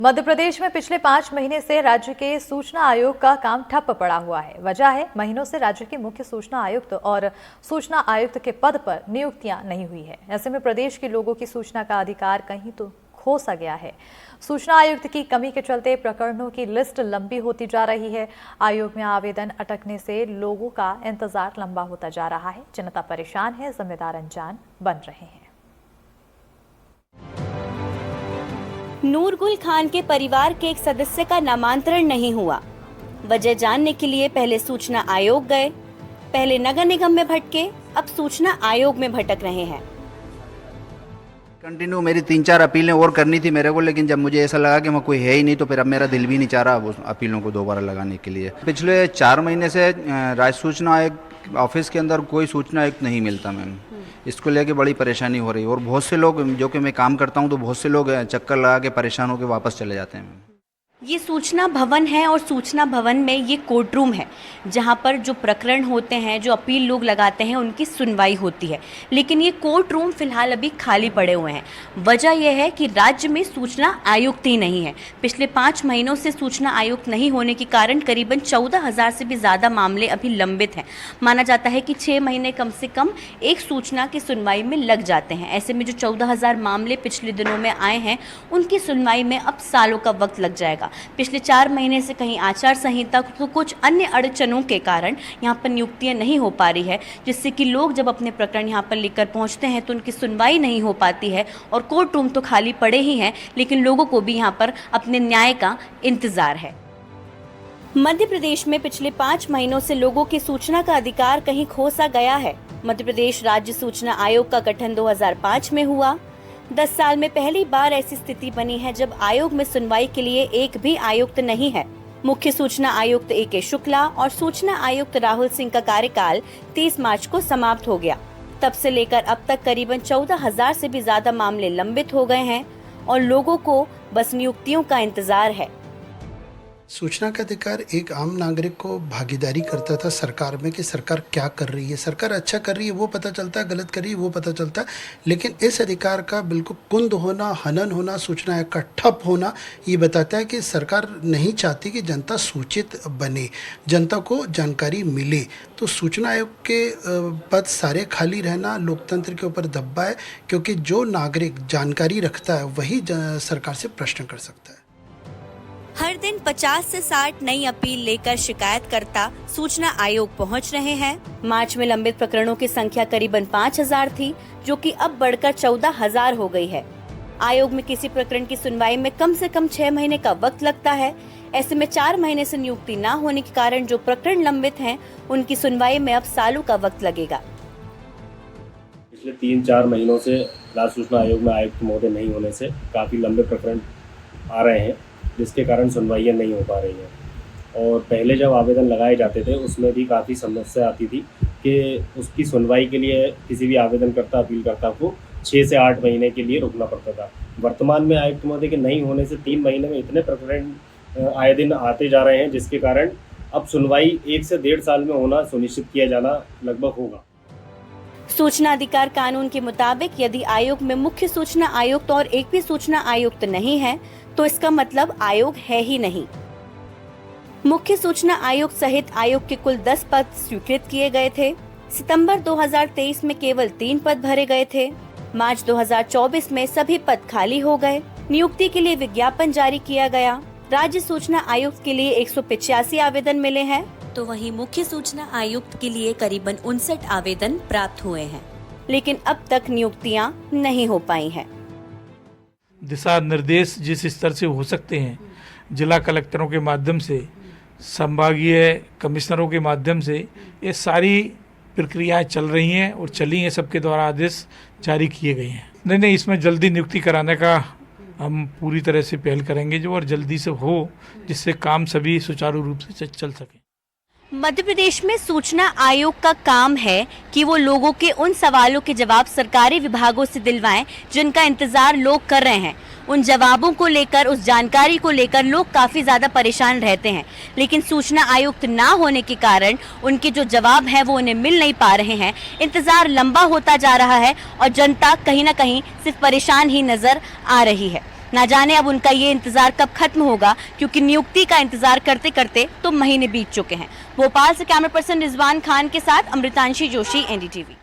मध्य प्रदेश में पिछले 5 महीने से राज्य के सूचना आयोग का काम ठप पड़ा हुआ है। वजह है, महीनों से राज्य के मुख्य सूचना आयुक्त और सूचना आयुक्त के पद पर नियुक्तियां नहीं हुई है। ऐसे में प्रदेश के लोगों की सूचना का अधिकार कहीं तो खो सा गया है। सूचना आयुक्त की कमी के चलते प्रकरणों की लिस्ट लंबी होती जा रही है। आयोग में आवेदन अटकने से लोगों का इंतजार लंबा होता जा रहा है। जनता परेशान है, जिम्मेदार अनजान बन रहे हैं। नूरगुल खान के परिवार के एक सदस्य का नामांतरण नहीं हुआ। वजह जानने के लिए पहले सूचना आयोग गए, पहले नगर निगम में भटके, अब सूचना आयोग में भटक रहे हैं। कंटिन्यू मेरी 3-4 अपीलें और करनी थी मेरे को, लेकिन जब मुझे ऐसा लगा कि मैं कोई है ही नहीं तो फिर अब मेरा दिल भी नहीं चाह रहा उस अपीलों को दोबारा लगाने के लिए। पिछले 4 महीने से राज्य सूचना आयोग ऑफिस के अंदर कोई सूचना आयुक्त नहीं मिलता मैम। इसको लेके बड़ी परेशानी हो रही है और बहुत से लोग, जो कि मैं काम करता हूँ तो बहुत से लोग चक्कर लगा के परेशान होकर वापस चले जाते हैं मैम। ये सूचना भवन है और सूचना भवन में ये कोर्ट रूम है जहाँ पर जो प्रकरण होते हैं, जो अपील लोग लगाते हैं, उनकी सुनवाई होती है। लेकिन ये कोर्ट रूम फिलहाल अभी खाली पड़े हुए हैं। वजह यह है कि राज्य में सूचना आयुक्त ही नहीं है। पिछले 5 महीनों से सूचना आयुक्त नहीं होने के कारण करीबन 14,000 से भी ज़्यादा मामले अभी लंबित हैं। माना जाता है कि 6 महीने कम से कम एक सूचना की सुनवाई में लग जाते हैं। ऐसे में जो 14,000 मामले पिछले दिनों में आए हैं, उनकी सुनवाई में अब सालों का वक्त लग जाएगा। पिछले 4 महीने से कहीं आचार संहिता तो कुछ अन्य अड़चनों के कारण यहाँ पर नियुक्तियाँ नहीं हो पा रही है, जिससे कि लोग जब अपने प्रकरण यहाँ पर लेकर पहुँचते हैं तो उनकी सुनवाई नहीं हो पाती है। और कोर्ट रूम तो खाली पड़े ही हैं, लेकिन लोगों को भी यहाँ पर अपने न्याय का इंतजार है। मध्य प्रदेश में पिछले 5 महीनों से लोगों की सूचना का अधिकार कहीं खो सा गया है। मध्य प्रदेश राज्य सूचना आयोग का गठन 2005 में हुआ। 10 साल में पहली बार ऐसी स्थिति बनी है जब आयोग में सुनवाई के लिए एक भी आयुक्त नहीं है। मुख्य सूचना आयुक्त A.K. शुक्ला और सूचना आयुक्त राहुल सिंह का कार्यकाल 30 मार्च को समाप्त हो गया। तब से लेकर अब तक करीबन 14,000 से भी ज्यादा मामले लंबित हो गए हैं और लोगों को बस नियुक्तियों का इंतजार है। सूचना का अधिकार एक आम नागरिक को भागीदारी करता था सरकार में कि सरकार क्या कर रही है। सरकार अच्छा कर रही है वो पता चलता है, गलत कर रही है वो पता चलता है। लेकिन इस अधिकार का बिल्कुल कुंद होना, हनन होना, सूचना आयोग का ठप होना, ये बताता है कि सरकार नहीं चाहती कि जनता सूचित बने, जनता को जानकारी मिले। तो सूचना आयोग के पद सारे खाली रहना लोकतंत्र के ऊपर दब्बा है, क्योंकि जो नागरिक जानकारी रखता है वही सरकार से प्रश्न कर सकता है। हर दिन 50 से 60 नई अपील लेकर शिकायतकर्ता सूचना आयोग पहुंच रहे हैं। मार्च में लंबित प्रकरणों की संख्या करीबन 5,000 थी, जो कि अब बढ़कर 14,000 हो गई है। आयोग में किसी प्रकरण की सुनवाई में कम से कम 6 महीने का वक्त लगता है। ऐसे में 4 महीने से नियुक्ति न होने के कारण जो प्रकरण लंबित हैं, उनकी सुनवाई में अब सालों का वक्त लगेगा। पिछले 3-4 महीनों से राज्य सूचना आयोग में आयुक्त महोदय नहीं होने से काफ़ी लंबे प्रकरण आ रहे हैं, जिसके कारण सुनवाइयाँ नहीं हो पा रही हैं। और पहले जब आवेदन लगाए जाते थे उसमें भी काफ़ी समस्या आती थी कि उसकी सुनवाई के लिए किसी भी आवेदनकर्ता, अपीलकर्ता को 6 से 8 महीने के लिए रुकना पड़ता था। वर्तमान में आयुक्त महोदय के नहीं होने से 3 महीने में इतने प्रकरण आए दिन आते जा रहे हैं, जिसके कारण अब सुनवाई 1 से 1.5 साल में होना सुनिश्चित किया जाना लगभग होगा। सूचना अधिकार कानून के मुताबिक यदि आयोग में मुख्य सूचना आयुक्त और एक भी सूचना आयुक्त नहीं है, तो इसका मतलब आयोग है ही नहीं। मुख्य सूचना आयुक्त सहित आयोग के कुल 10 पद स्वीकृत किए गए थे। सितंबर 2023 में केवल 3 पद भरे गए थे। मार्च 2024 में सभी पद खाली हो गए। नियुक्ति के लिए विज्ञापन जारी किया गया। राज्य सूचना आयुक्त के लिए 185 आवेदन मिले हैं, तो वहीं मुख्य सूचना आयुक्त के लिए करीबन 59 आवेदन प्राप्त हुए हैं, लेकिन अब तक नियुक्तियां नहीं हो पाई हैं। दिशा निर्देश जिस स्तर से हो सकते हैं, जिला कलेक्टरों के माध्यम से, संभागीय कमिश्नरों के माध्यम से, ये सारी प्रक्रियाएं चल रही हैं और चली हैं। सबके द्वारा आदेश जारी किए गए हैं। नहीं, इसमें जल्दी नियुक्ति कराने का हम पूरी तरह से पहल करेंगे जो, और जल्दी से हो, जिससे काम सभी सुचारू रूप से चल सके। मध्य प्रदेश में सूचना आयोग का काम है कि वो लोगों के उन सवालों के जवाब सरकारी विभागों से दिलवाएं जिनका इंतजार लोग कर रहे हैं। उन जवाबों को लेकर, उस जानकारी को लेकर लोग काफ़ी ज़्यादा परेशान रहते हैं, लेकिन सूचना आयुक्त ना होने के कारण उनके जो जवाब हैं वो उन्हें मिल नहीं पा रहे हैं। इंतज़ार लंबा होता जा रहा है और जनता कहीं ना कहीं सिर्फ परेशान ही नज़र आ रही है। ना जाने अब उनका ये इंतजार कब खत्म होगा, क्योंकि नियुक्ति का इंतजार करते करते तो महीने बीत चुके हैं। भोपाल से कैमरा पर्सन रिजवान खान के साथ अमृतांशी जोशी, NDTV।